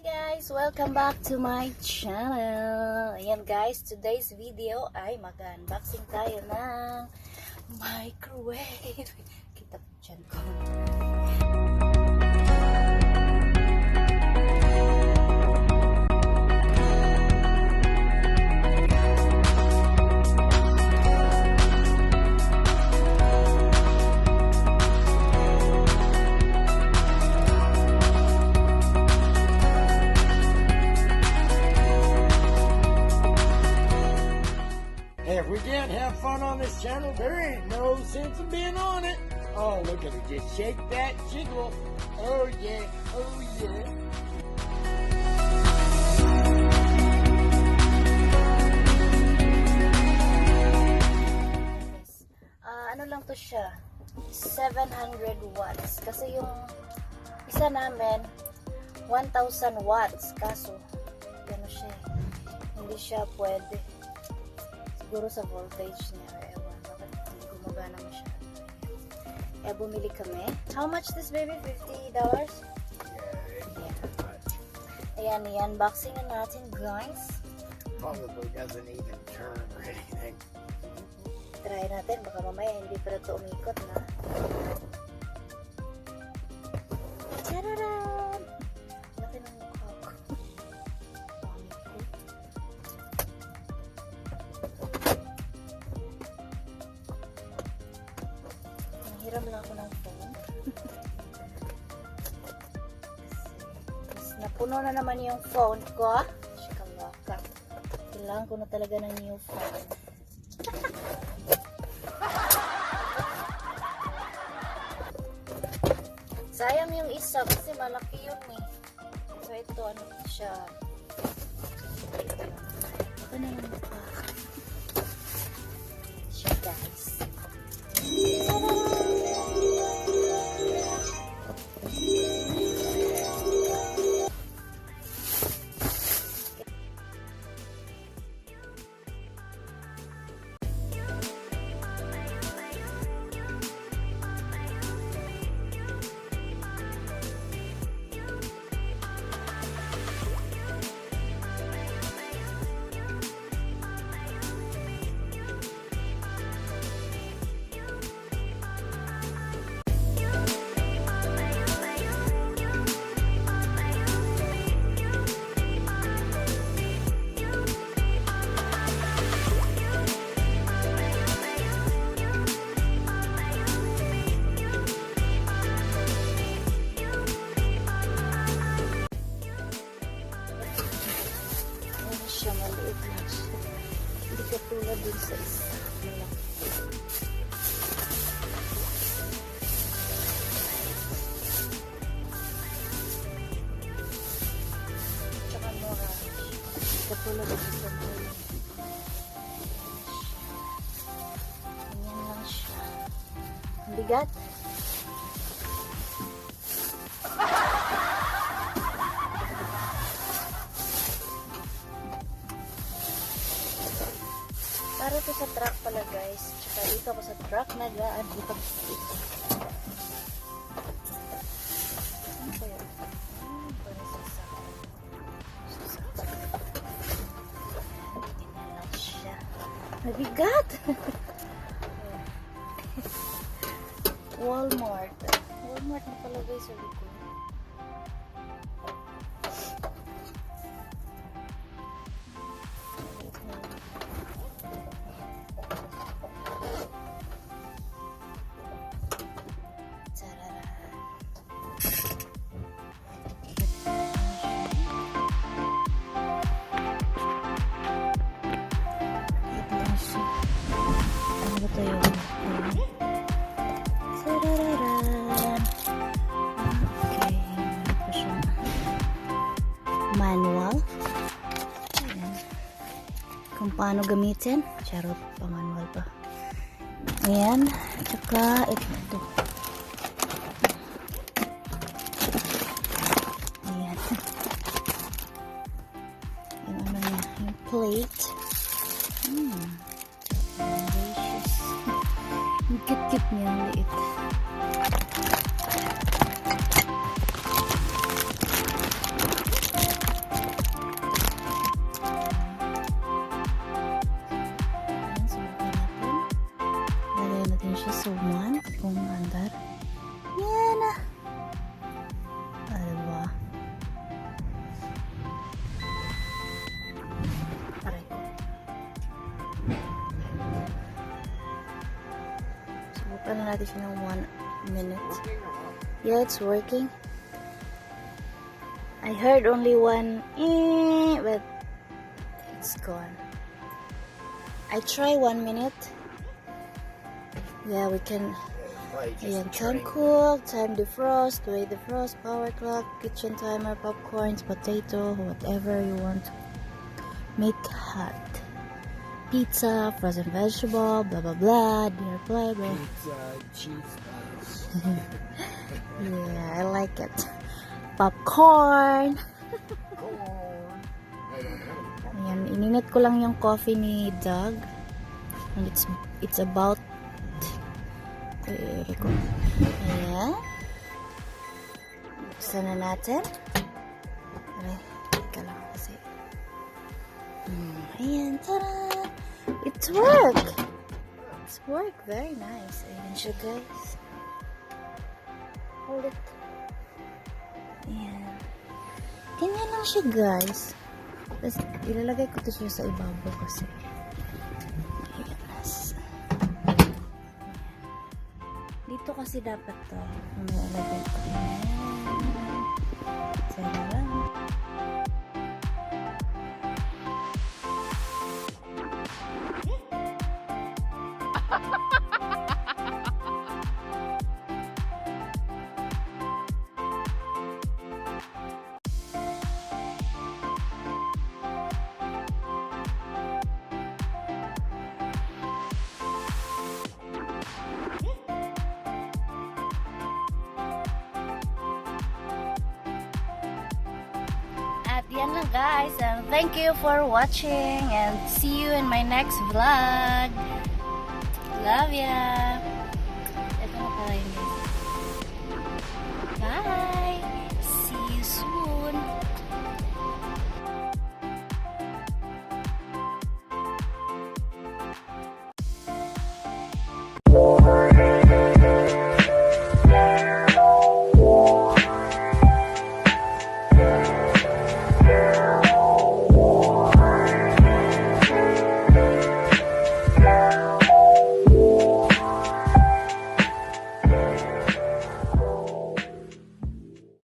guys! Welcome back to my channel. Ayan guys, today's video ay mag-unboxing tayo ng microwave. Kita po dyan ko. If we can't have fun on this channel, there ain't no sense of being on it. Oh, look at her. Just shake that jiggle. Oh, yeah. Oh, yeah. Ano lang to siya? 700 watts. Kasi yung isa namin, 1,000 watts. Kaso, ano siya, hindi siya pwede. Siguro sa voltage niya or ewan, bakit hindi gumagana masyado. Kaya bumili kami. How much this baby? $50? Yeah. Ayan, i-unboxing na natin guys. Probably doesn't even turn or anything. Try natin, baka mamaya hindi pa ito umikot na. Tararan! Laki ng mukha ko. Hiram lang ako ng phone. Kasi napuno na naman yung phone ko. Shikalaka. Kailangan ko na talaga ng new phone. Sayang yung isa kasi malaki yun eh. So ito ano siya. Ito na yung mukha. Siya guys. Maliit lang siya. Hindi katulad dun sa isa. Malaki. Tsaka mura. Hindi katulad dun sa mga. Ganyan lang siya. Ang bigat. Para to sa truck pala guys. Tsaka dito ako sa truck nagaan. Dito ako sa dito. Ano ba yun? Para sasakay. Ganyan lang siya. Nabigat! Walmart. Walmart na pala guys sa likod. Manual. Ayan. Kung paano gamitin. Charot, pa manual pa. Ayan. Tsaka ito. Ayan. Yung ano niya. Yung plate. Delicious. Yung kit-kit niya. Ang liit. natin siya ng 1 minute. Yeah, it's working. I heard only one but it's gone. I try 1 minute. Yeah, we can. Ayan, time cook, time defrost, weigh defrost, power clock, kitchen timer, popcorns, potato, whatever you want to make hot. Pizza, frozen vegetable, blah blah blah, dinner plate, blah. Pizza, cheese balls. Yeah, I like it. Popcorn. Ayan, ininit ko lang yung coffee ni Doug. And it's about ayan. Buksan na natin. Aray, teka lang kasi. Ayan, tara! It's work! It's work. Very nice. Ayan siya, guys. Hold it. Ayan. Ganyan lang siya, guys. Tapos, ilalagay ko to siya sa ibabaw kasi. Ayan. Dito kasi dapat to. Ilalagay ko. Ayan. Sarap. At yan lang, guys, and thank you for watching and see you in my next vlog. Love ya!